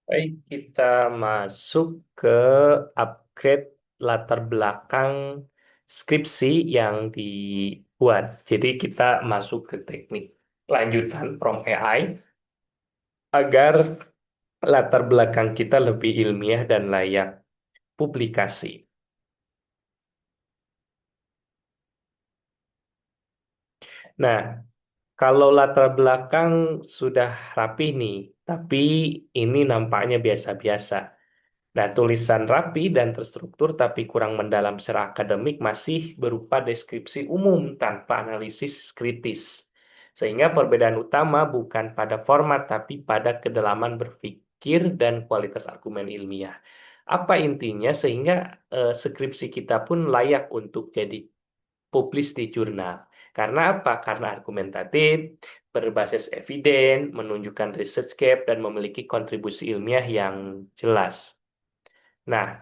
Baik, kita masuk ke upgrade latar belakang skripsi yang dibuat. Jadi kita masuk ke teknik lanjutan from AI agar latar belakang kita lebih ilmiah dan layak publikasi. Nah, kalau latar belakang sudah rapi nih, tapi ini nampaknya biasa-biasa. Nah, tulisan rapi dan terstruktur tapi kurang mendalam secara akademik masih berupa deskripsi umum tanpa analisis kritis. Sehingga perbedaan utama bukan pada format tapi pada kedalaman berpikir dan kualitas argumen ilmiah. Apa intinya? Sehingga skripsi kita pun layak untuk jadi publis di jurnal. Karena apa? Karena argumentatif, berbasis eviden, menunjukkan research gap, dan memiliki kontribusi ilmiah yang jelas. Nah,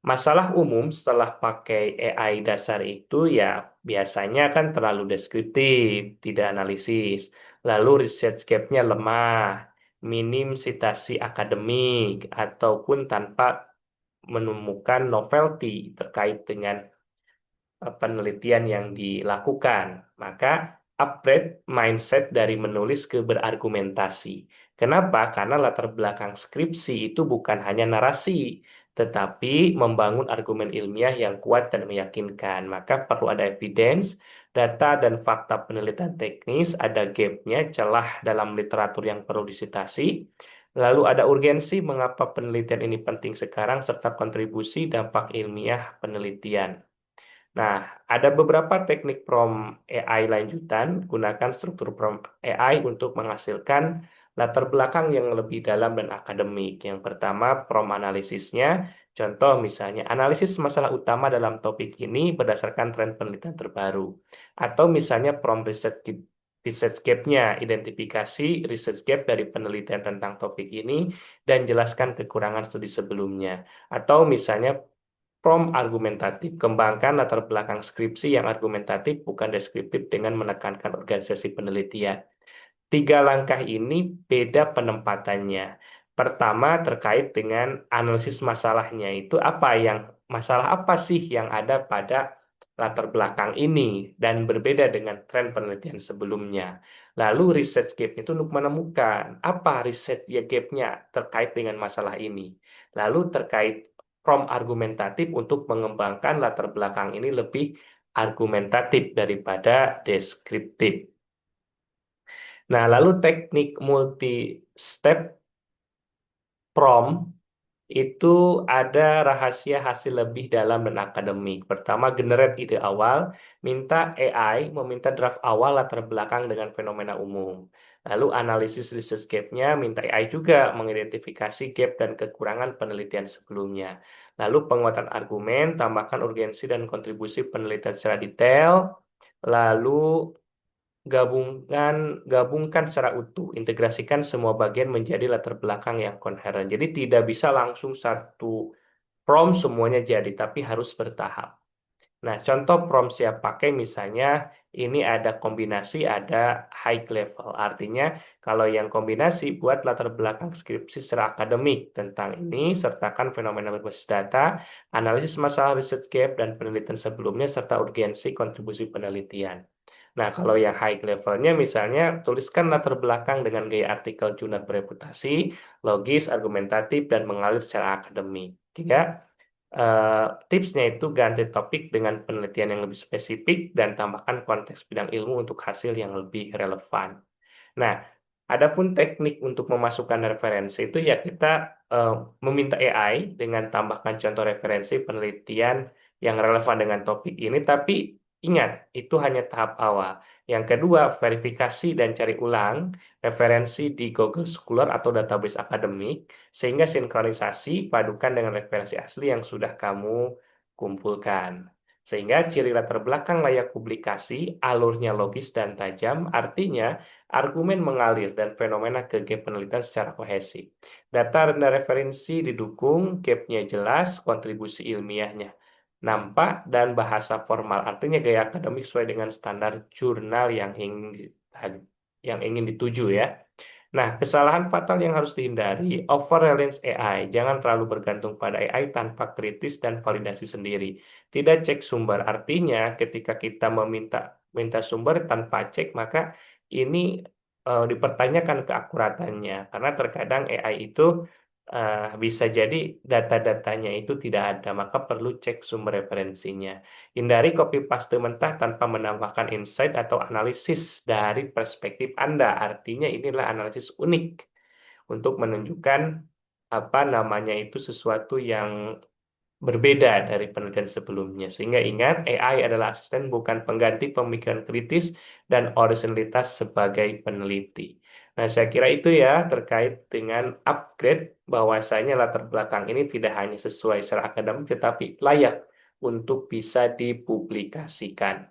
masalah umum setelah pakai AI dasar itu ya biasanya kan terlalu deskriptif, tidak analisis, lalu research gap-nya lemah, minim citasi akademik, ataupun tanpa menemukan novelty terkait dengan penelitian yang dilakukan. Maka upgrade mindset dari menulis ke berargumentasi. Kenapa? Karena latar belakang skripsi itu bukan hanya narasi, tetapi membangun argumen ilmiah yang kuat dan meyakinkan. Maka perlu ada evidence, data dan fakta penelitian teknis, ada gapnya, celah dalam literatur yang perlu disitasi, lalu ada urgensi mengapa penelitian ini penting sekarang, serta kontribusi dampak ilmiah penelitian. Nah, ada beberapa teknik prompt AI lanjutan. Gunakan struktur prompt AI untuk menghasilkan latar belakang yang lebih dalam dan akademik. Yang pertama, prompt analisisnya. Contoh misalnya, analisis masalah utama dalam topik ini berdasarkan tren penelitian terbaru. Atau misalnya prompt research gap-nya, identifikasi research gap dari penelitian tentang topik ini dan jelaskan kekurangan studi sebelumnya. Atau misalnya prompt argumentatif, kembangkan latar belakang skripsi yang argumentatif bukan deskriptif dengan menekankan organisasi penelitian. Tiga langkah ini beda penempatannya. Pertama terkait dengan analisis masalahnya itu masalah apa sih yang ada pada latar belakang ini dan berbeda dengan tren penelitian sebelumnya. Lalu research gap itu untuk menemukan apa riset ya gapnya terkait dengan masalah ini. Lalu terkait prompt argumentatif untuk mengembangkan latar belakang ini lebih argumentatif daripada deskriptif. Nah, lalu teknik multi-step prompt itu ada rahasia hasil lebih dalam dan akademik. Pertama, generate ide awal, minta AI meminta draft awal latar belakang dengan fenomena umum. Lalu analisis research gap-nya, minta AI juga mengidentifikasi gap dan kekurangan penelitian sebelumnya. Lalu penguatan argumen, tambahkan urgensi dan kontribusi penelitian secara detail. Lalu Gabungkan, gabungkan secara utuh, integrasikan semua bagian menjadi latar belakang yang koheren. Jadi tidak bisa langsung satu prompt semuanya jadi, tapi harus bertahap. Nah, contoh prompt siap pakai misalnya ini ada kombinasi, ada high level. Artinya kalau yang kombinasi buat latar belakang skripsi secara akademik tentang ini, sertakan fenomena berbasis data, analisis masalah research gap dan penelitian sebelumnya, serta urgensi kontribusi penelitian. Nah, kalau yang high levelnya misalnya tuliskan latar belakang dengan gaya artikel jurnal bereputasi, logis, argumentatif, dan mengalir secara akademik. Tiga, tipsnya itu ganti topik dengan penelitian yang lebih spesifik dan tambahkan konteks bidang ilmu untuk hasil yang lebih relevan. Nah, adapun teknik untuk memasukkan referensi itu ya kita eh, meminta AI dengan tambahkan contoh referensi penelitian yang relevan dengan topik ini, tapi ingat, itu hanya tahap awal. Yang kedua, verifikasi dan cari ulang referensi di Google Scholar atau database akademik, sehingga sinkronisasi padukan dengan referensi asli yang sudah kamu kumpulkan. Sehingga ciri latar belakang layak publikasi, alurnya logis dan tajam, artinya argumen mengalir dan fenomena ke gap penelitian secara kohesif. Data dan referensi didukung, gapnya jelas, kontribusi ilmiahnya nampak, dan bahasa formal. Artinya gaya akademik sesuai dengan standar jurnal yang ingin dituju ya. Nah, kesalahan fatal yang harus dihindari, over reliance AI. Jangan terlalu bergantung pada AI tanpa kritis dan validasi sendiri. Tidak cek sumber. Artinya, ketika kita minta sumber tanpa cek, maka ini dipertanyakan keakuratannya. Karena terkadang AI itu bisa jadi data-datanya itu tidak ada, maka perlu cek sumber referensinya. Hindari copy paste mentah tanpa menambahkan insight atau analisis dari perspektif Anda. Artinya inilah analisis unik untuk menunjukkan apa namanya itu sesuatu yang berbeda dari penelitian sebelumnya. Sehingga ingat, AI adalah asisten bukan pengganti pemikiran kritis dan orisinalitas sebagai peneliti. Nah, saya kira itu ya terkait dengan upgrade bahwasanya latar belakang ini tidak hanya sesuai secara akademik tetapi layak untuk bisa dipublikasikan.